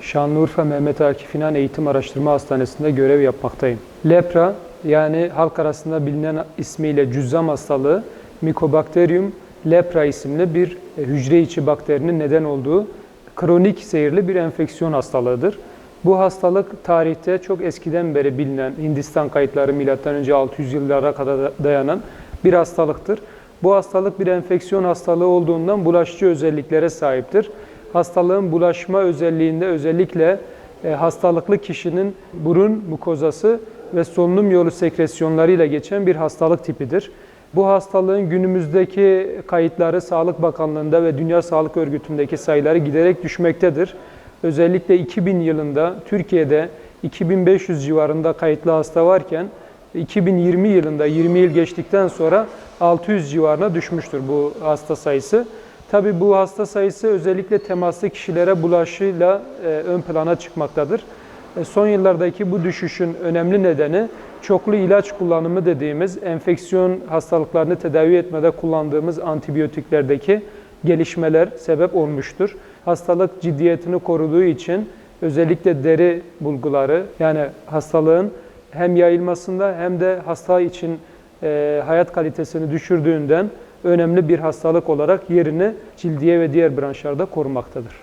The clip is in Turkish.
Şanlıurfa Mehmet Akif İnan Eğitim Araştırma Hastanesi'nde görev yapmaktayım. Lepra, yani halk arasında bilinen ismiyle cüzzam hastalığı, Mycobacterium lepra isimli bir hücre içi bakterinin neden olduğu kronik seyirli bir enfeksiyon hastalığıdır. Bu hastalık tarihte çok eskiden beri bilinen, Hindistan kayıtları M.Ö. 600 yıllara kadar dayanan bir hastalıktır. Bu hastalık bir enfeksiyon hastalığı olduğundan bulaşıcı özelliklere sahiptir. Hastalığın bulaşma özelliğinde özellikle hastalıklı kişinin burun mukozası ve solunum yolu sekresyonlarıyla geçen bir hastalık tipidir. Bu hastalığın günümüzdeki kayıtları Sağlık Bakanlığı'nda ve Dünya Sağlık Örgütü'ndeki sayıları giderek düşmektedir. Özellikle 2000 yılında Türkiye'de 2500 civarında kayıtlı hasta varken 2020 yılında 20 yıl geçtikten sonra 600 civarına düşmüştür bu hasta sayısı. Tabii bu hasta sayısı özellikle temaslı kişilere bulaşıyla ön plana çıkmaktadır. Son yıllardaki bu düşüşün önemli nedeni çoklu ilaç kullanımı dediğimiz enfeksiyon hastalıklarını tedavi etmede kullandığımız antibiyotiklerdeki gelişmeler sebep olmuştur. Hastalık ciddiyetini koruduğu için özellikle deri bulguları, yani hastalığın hem yayılmasında hem de hasta için hayat kalitesini düşürdüğünden önemli bir hastalık olarak yerini cildiye ve diğer branşlarda korumaktadır.